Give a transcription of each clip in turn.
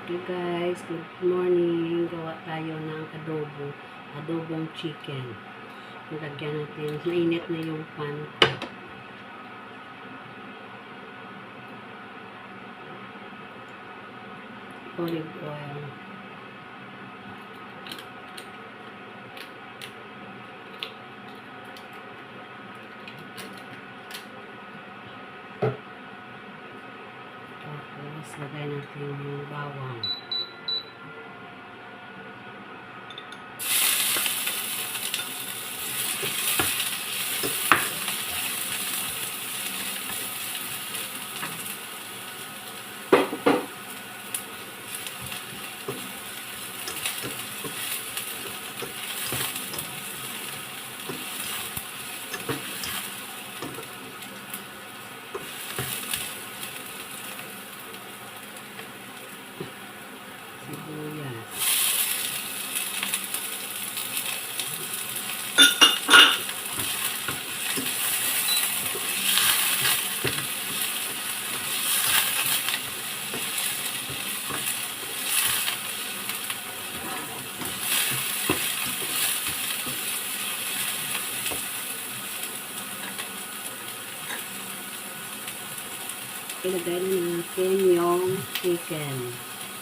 Hello guys, good morning. Gawa tayo ng adobong chicken. Nilagyan natin, mainit na yung pan. Olive oil. Tapos, lagay natin yung bawang. Sibuyas. Ilagay na natin yung chicken.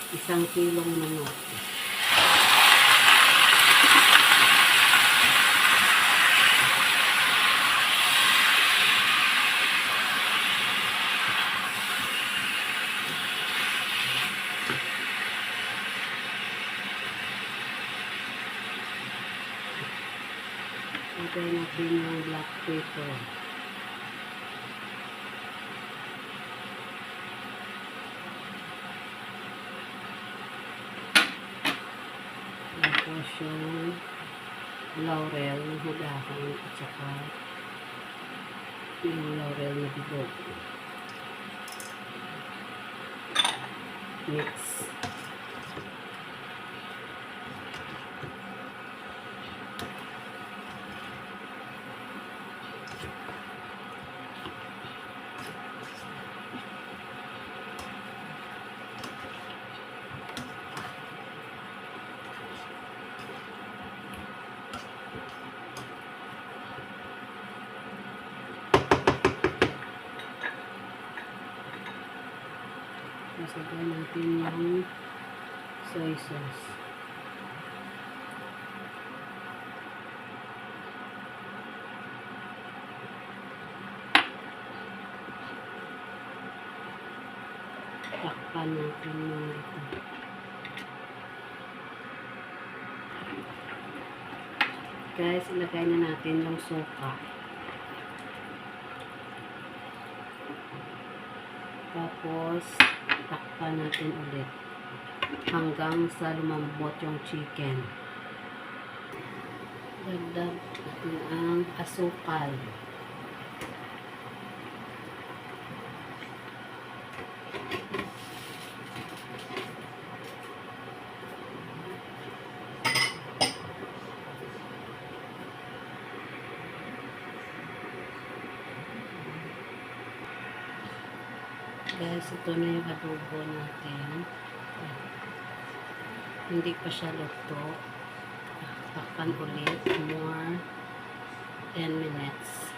1 kilong manok. Ilagay natin yung black pepper. Tapos yung laurel na hugahan at saka yung laurel na bilog. Mix. Masagay natin yung soy sauce. Takpan natin yung ito. Guys, ilagay na natin yung suka. Tapos, takpan natin ulit hanggang sa lumambot yung chicken. Dagdag natin ang asukal. Guys, ito na yung adobo natin. Hindi pa siya luto. Takpan ulit. More 10 minutes.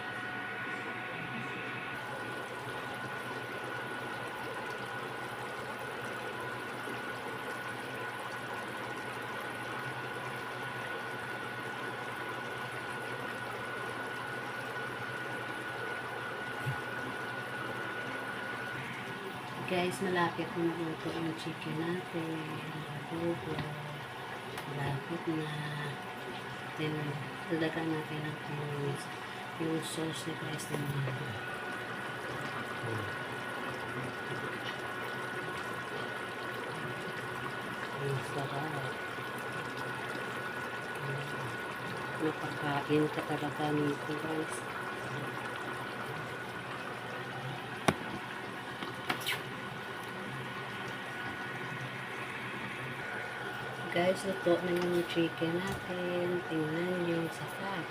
Guys, malapit na luto yung chicken natin. Adobo. Malapit na. Then, lalagan natin yung sauce ni guys na mga. Ang sarap. Napakain ka talaga nito guys. Guys, luto na yung chicken natin. Tingnan nyo sa fat.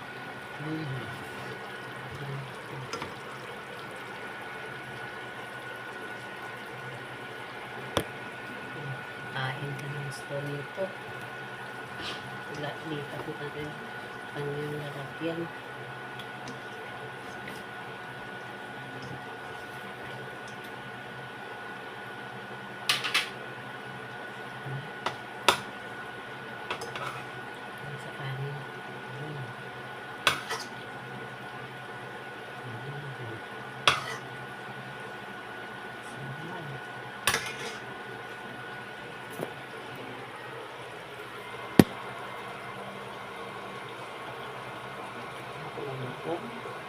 Kain gusto nito. Lipat natin kanyang lalagyan. Sa kanin. Sarap.